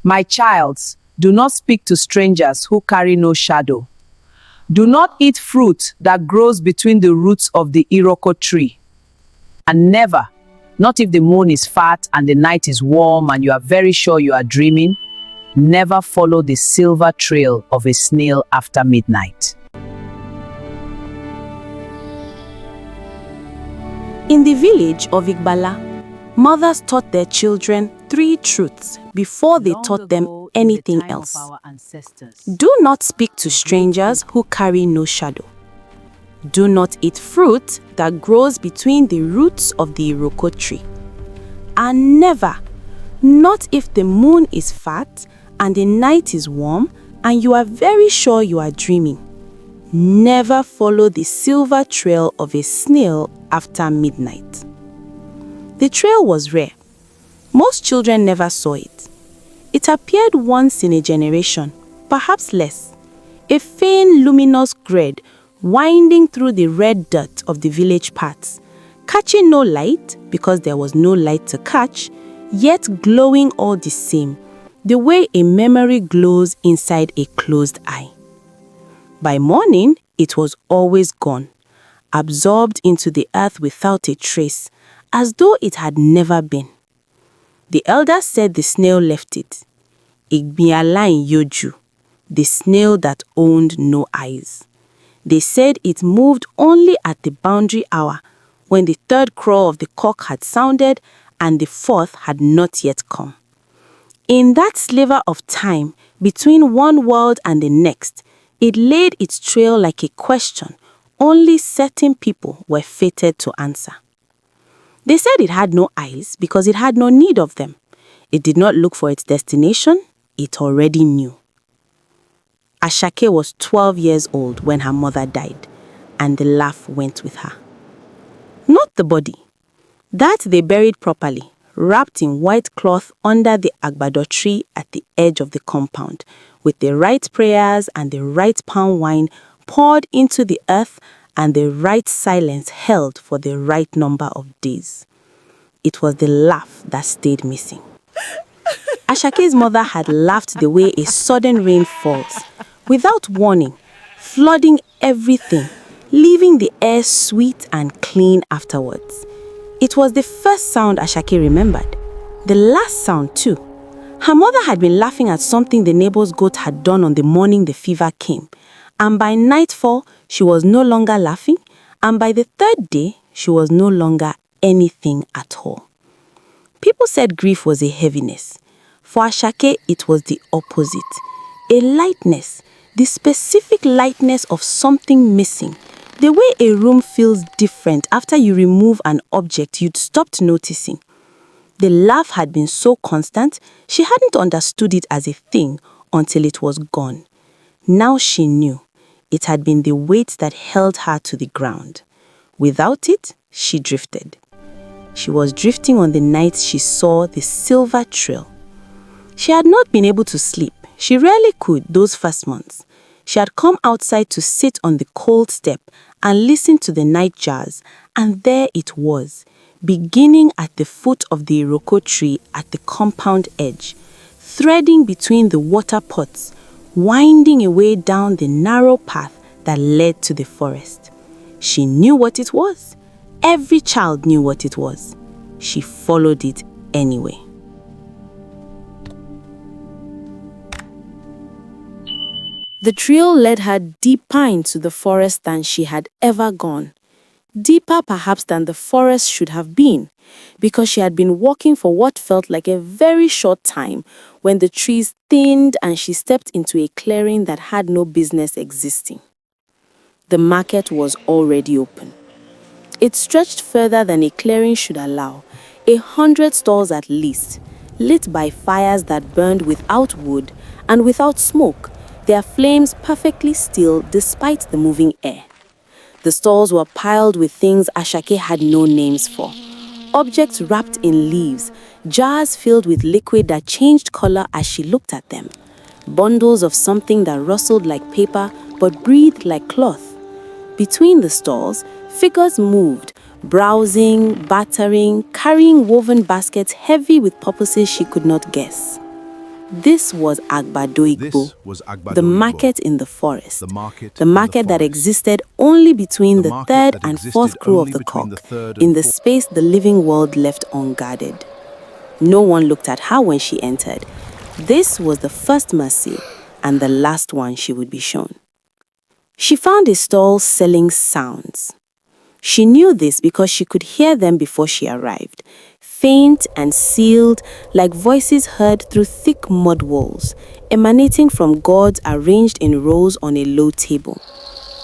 My child, do not speak to strangers who carry no shadow. Do not eat fruit that grows between the roots of the ìrókò tree. And never, not if the moon is fat and the night is warm and you are very sure you are dreaming, never follow the silver trail of a snail after midnight. In the village of Ìgbàlà, mothers taught their children 3 truths before they taught them anything else. Do not speak to strangers who carry no shadow. Do not eat fruit that grows between the roots of the ìrókò tree. And never, not if the moon is fat and the night is warm and you are very sure you are dreaming, never follow the silver trail of a snail after midnight. The trail was rare. Most children never saw it. It appeared once in a generation, perhaps less. A faint luminous thread winding through the red dirt of the village paths, catching no light because there was no light to catch, yet glowing all the same, the way a memory glows inside a closed eye. By morning, it was always gone, absorbed into the earth without a trace, as though it had never been. The elders said the snail left it. Ìgbàlà, the snail that owned no eyes. They said it moved only at the boundary hour, when the 3rd crow of the cock had sounded and the 4th had not yet come. In that sliver of time, between one world and the next, it laid its trail like a question only certain people were fated to answer. They said it had no eyes because it had no need of them. It did not look for its destination, it already knew. Àṣàké was 12 years old when her mother died, and the laugh went with her. Not the body. That they buried properly, wrapped in white cloth under the àgbàdo tree at the edge of the compound, with the right prayers and the right palm wine poured into the earth and the right silence held for the right number of days. It was the laugh that stayed missing. Àṣàké's mother had laughed the way a sudden rain falls, without warning, flooding everything, leaving the air sweet and clean afterwards. It was the first sound Àṣàké remembered, the last sound too. Her mother had been laughing at something the neighbor's goat had done on the morning the fever came, and by nightfall she was no longer laughing, and by the 3rd day she was no longer anything at all. People said grief was a heaviness. For Àṣàké, it was the opposite, a lightness, the specific lightness of something missing, the way a room feels different after you remove an object you'd stopped noticing. The laugh had been so constant, she hadn't understood it as a thing until it was gone. Now she knew. It had been the weight that held her to the ground. Without it, she drifted. She was drifting on the night she saw the silver trail. She had not been able to sleep. She rarely could those first months. She had come outside to sit on the cold step and listen to the night jars, and there it was, beginning at the foot of the ìrókò tree at the compound edge, threading between the water pots, winding away down the narrow path that led to the forest. She knew what it was. Every child knew what it was. She followed it anyway. The trail led her deeper into the forest than she had ever gone. Deeper perhaps than the forest should have been, because she had been walking for what felt like a very short time when the trees thinned and she stepped into a clearing that had no business existing. The market was already open. It stretched further than a clearing should allow, 100 stalls at least, lit by fires that burned without wood and without smoke, their flames perfectly still despite the moving air. The stalls were piled with things Àṣàké had no names for. Objects wrapped in leaves, jars filled with liquid that changed color as she looked at them, bundles of something that rustled like paper but breathed like cloth. Between the stalls, figures moved, browsing, bartering, carrying woven baskets heavy with purposes she could not guess. This was Agbadoigbo, the market in the forest, the market that existed only between the third and fourth crow of the cock, in the space the living world left unguarded. No one looked at her when she entered. This was the first mercy and the last one she would be shown. She found a stall selling sounds. She knew this because she could hear them before she arrived, faint and sealed like voices heard through thick mud walls, emanating from gourds arranged in rows on a low table.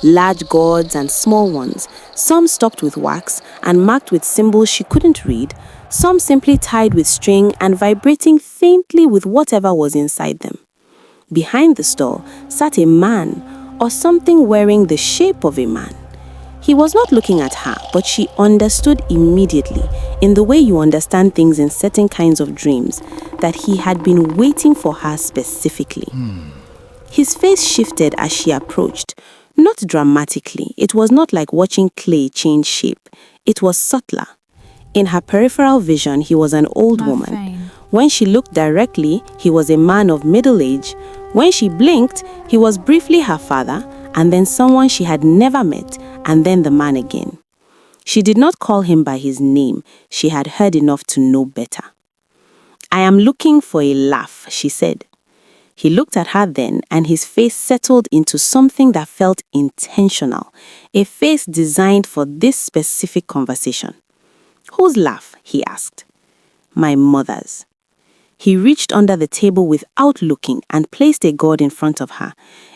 Large gourds and small ones, some stocked with wax and marked with symbols she couldn't read, some simply tied with string and vibrating faintly with whatever was inside them. Behind the stall sat a man or something wearing the shape of a man. He was not looking at her, but she understood immediately, in the way you understand things in certain kinds of dreams, that he had been waiting for her specifically. His face shifted as she approached, not dramatically. It was not like watching clay change shape. It was subtler. In her peripheral vision, he was an old woman. When she looked directly, he was a man of middle age. When she blinked, he was briefly her father, and then someone she had never met, and then the man again. She did not call him by his name. She had heard enough to know better. "I am looking for a laugh," she said. He looked at her then, and his face settled into something that felt intentional, a face designed for this specific conversation. "Whose laugh?" he asked. "My mother's." He reached under the table without looking and placed a gourd in front of her.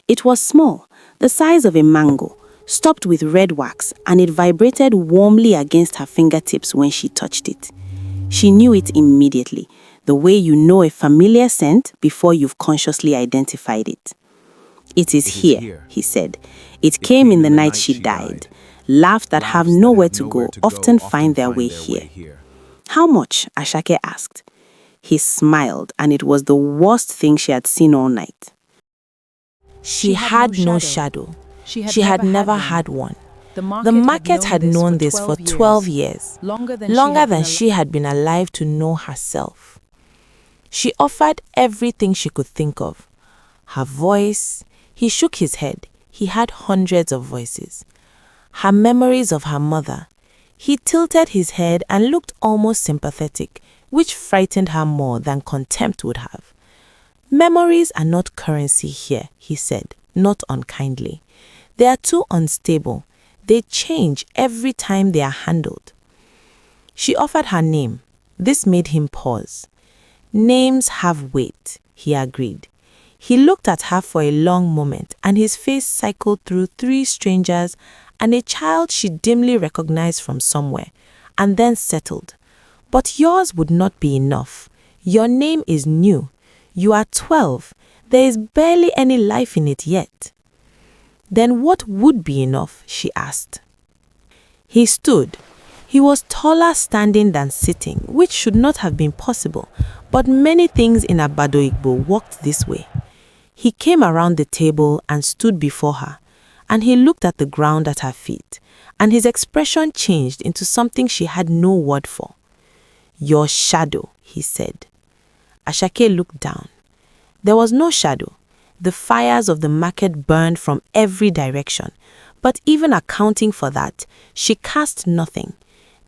It was small, the size of a mango, stopped with red wax, and it vibrated warmly against her fingertips when she touched it. She knew it immediately, the way you know a familiar scent before you've consciously identified it. "It is here," he said. "It came in the night she died. Laughs that have nowhere to go often find their way here." "How much?" Àṣàké asked. He smiled, and it was the worst thing she had seen all night. She had no shadow. She had never had one. The market had known this for 12 years, longer than she had been alive to know herself. She offered everything she could think of. Her voice, he shook his head. He had hundreds of voices. Her memories of her mother. He tilted his head and looked almost sympathetic, which frightened her more than contempt would have. "Memories are not currency here," he said, not unkindly. "They are too unstable. They change every time they are handled." She offered her name. This made him pause. "Names have weight," he agreed. He looked at her for a long moment, and his face cycled through 3 strangers and a child she dimly recognized from somewhere, and then settled. "But yours would not be enough. Your name is new. You are 12. There is barely any life in it yet." "Then what would be enough?" she asked. He stood. He was taller standing than sitting, which should not have been possible, but many things in Agbadoigbo worked this way. He came around the table and stood before her, and he looked at the ground at her feet, and his expression changed into something she had no word for. "Your shadow," he said. Àṣàké looked down. There was no shadow. The fires of the market burned from every direction, but even accounting for that, she cast nothing.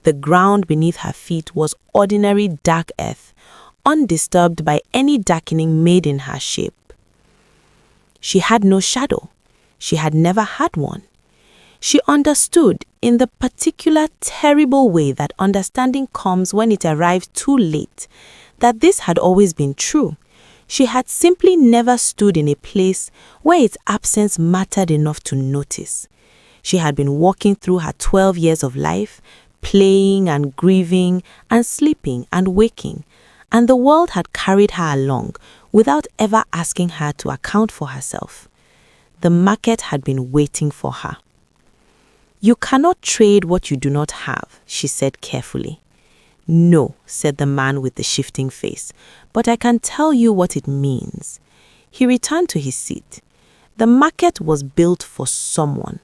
The ground beneath her feet was ordinary dark earth, undisturbed by any darkening made in her shape. She had no shadow. She had never had one. She understood, in the particular terrible way that understanding comes when it arrives too late, that this had always been true. She had simply never stood in a place where its absence mattered enough to notice. She had been walking through her 12 years of life, playing and grieving and sleeping and waking, and the world had carried her along without ever asking her to account for herself. The market had been waiting for her. "You cannot trade what you do not have," she said carefully. "No," said the man with the shifting face, "but I can tell you what it means." He returned to his seat. The market was built for someone.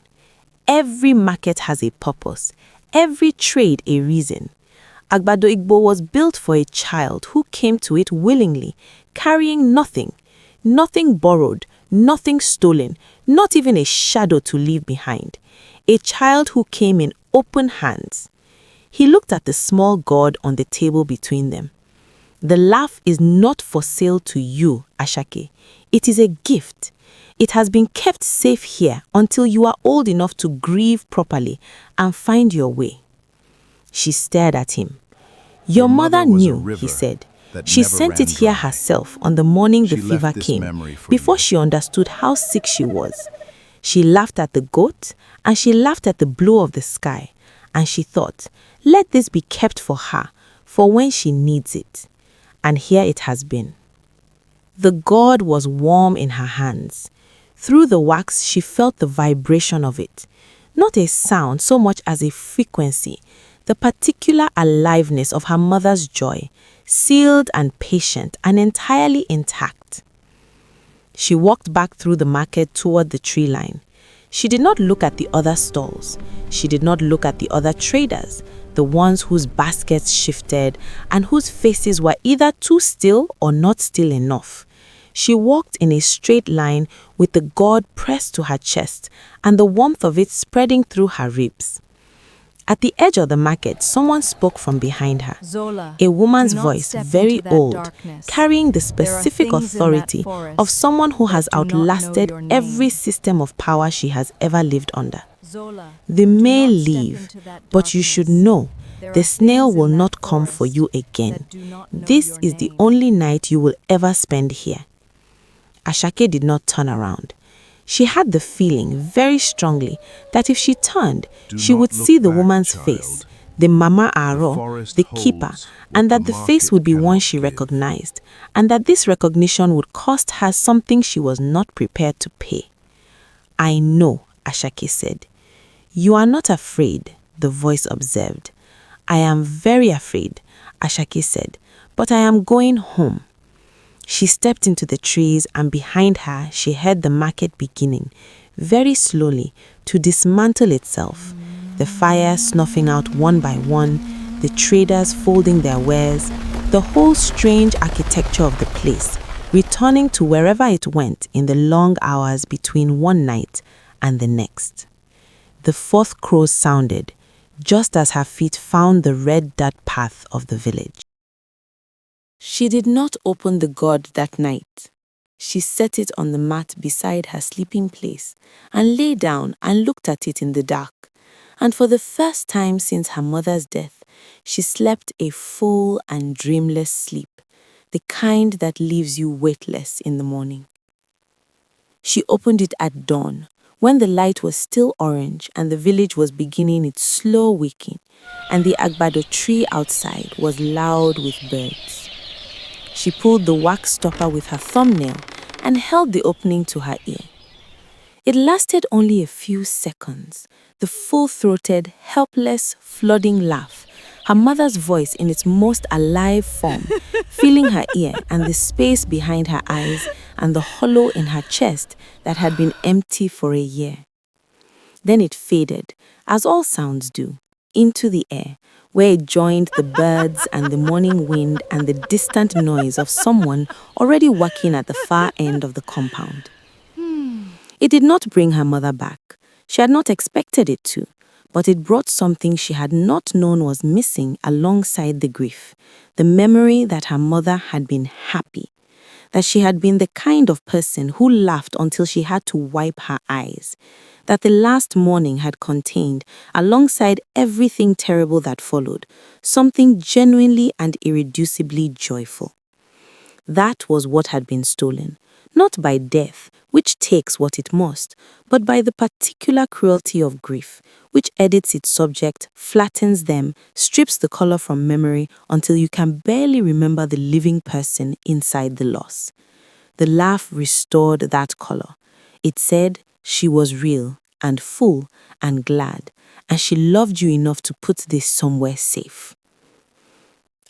Every market has a purpose, every trade a reason. Àgbàdo Igbo was built for a child who came to it willingly, carrying nothing, nothing borrowed, nothing stolen, not even a shadow to leave behind. A child who came in open hands. He looked at the small god on the table between them. The laugh is not for sale to you, Àṣàké. It is a gift. It has been kept safe here until you are old enough to grieve properly and find your way. She stared at him. Your mother knew, he said. She sent it here herself on the morning the fever came, before she understood how sick she was. She laughed at the goat, and she laughed at the blue of the sky, and she thought, let this be kept for her, for when she needs it. And here it has been. The gourd was warm in her hands. Through the wax, she felt the vibration of it. Not a sound so much as a frequency, the particular aliveness of her mother's joy, sealed and patient and entirely intact. She walked back through the market toward the tree line. She did not look at the other stalls. She did not look at the other traders, the ones whose baskets shifted and whose faces were either too still or not still enough. She walked in a straight line with the gourd pressed to her chest and the warmth of it spreading through her ribs. At the edge of the market, someone spoke from behind her. Zola, A woman's do not voice, step very into that old, darkness. carrying the There are specific things in that authority forest of someone who has that do not know outlasted your name. every system of power she has ever lived under. Zola, They do may not step leave, into that but you should darkness. know There the are snail things in will that not come for forest you again. that do not know This your is the name. only night you will ever spend here. Àṣàké did not turn around. She had the feeling very strongly that if she turned, she would see the woman's face, the Mama Aro, the keeper, and that the face would be one she recognized, and that this recognition would cost her something she was not prepared to pay. I know, Àṣàké said. You are not afraid, the voice observed. I am very afraid, Àṣàké said, but I am going home. She stepped into the trees, and behind her she heard the market beginning, very slowly, to dismantle itself. The fire snuffing out one by one, the traders folding their wares, the whole strange architecture of the place, returning to wherever it went in the long hours between one night and the next. The fourth crow sounded, just as her feet found the red dirt path of the village. She did not open the gourd that night. She set it on the mat beside her sleeping place and lay down and looked at it in the dark. And for the first time since her mother's death, she slept a full and dreamless sleep, the kind that leaves you weightless in the morning. She opened it at dawn, when the light was still orange and the village was beginning its slow waking, and the àgbàdo tree outside was loud with birds. She pulled the wax stopper with her thumbnail and held the opening to her ear. It lasted only a few seconds, the full-throated, helpless, flooding laugh, her mother's voice in its most alive form, filling her ear and the space behind her eyes and the hollow in her chest that had been empty for a year. Then it faded, as all sounds do, into the air, where it joined the birds and the morning wind and the distant noise of someone already working at the far end of the compound. It did not bring her mother back. She had not expected it to, but it brought something she had not known was missing alongside the grief, the memory that her mother had been happy, that she had been the kind of person who laughed until she had to wipe her eyes, that the last morning had contained, alongside everything terrible that followed, something genuinely and irreducibly joyful. That was what had been stolen, not by death, which takes what it must, but by the particular cruelty of grief, which edits its subject, flattens them, strips the color from memory until you can barely remember the living person inside the loss. The laugh restored that color. It said she was real and full and glad, and she loved you enough to put this somewhere safe.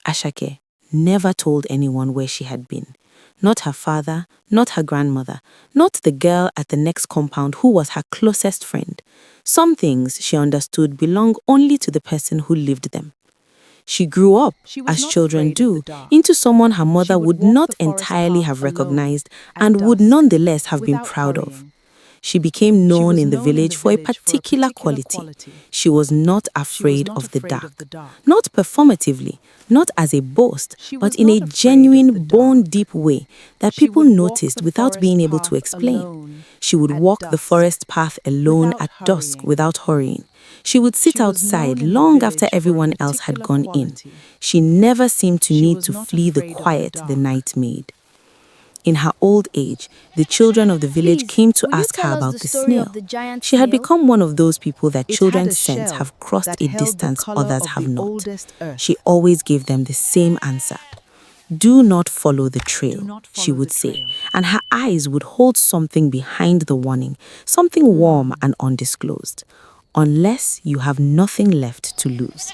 Àṣàké never told anyone where she had been. Not her father, not her grandmother, not the girl at the next compound who was her closest friend. Some things, she understood, belong only to the person who lived them. She grew up, She was as not children afraid of do, the dark. into someone her mother She would would walk not the forest entirely path have alone, recognized at and would dusk, nonetheless have been without proud of. hurrying. She became She known was in the known in the village for a village for a particular particular quality. quality. She was not She was afraid not of the afraid of dark. the dark. Not performatively, not as a boast, She but was in not a afraid of genuine, the born dark. deep way that She people would walk noticed the without forest being able to path explain. alone, She would at walk the dusk, forest path alone without at dusk hurrying. without hurrying. She would sit She was outside known in the long after village for a everyone else had particular gone in. quality. She never seemed to She need was to not flee the afraid of the quiet the dark. night made. In her old age, the children of the village Please, came to will you ask tell her us about the the story of snail. the giant She had snail? become one of those people that It had children's a sense shell have crossed that a held the distance color others of have the not. oldest earth. She always gave them the same answer. Do not follow the Do trail, not she follow would the say, trail. and her eyes would hold something behind the warning, something warm and undisclosed, unless you have nothing left to lose.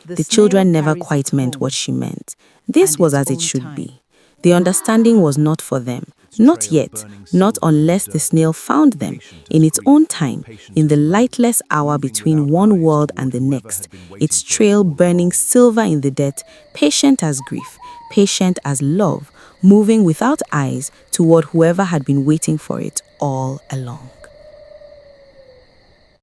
The children never quite meant what she meant. This and was its as it own should time. be. The understanding was not for them, not yet, not unless the snail found them, in its own time, in the lightless hour between one world and the next, its trail burning silver in the dirt, patient as grief, patient as love, moving without eyes toward whoever had been waiting for it all along.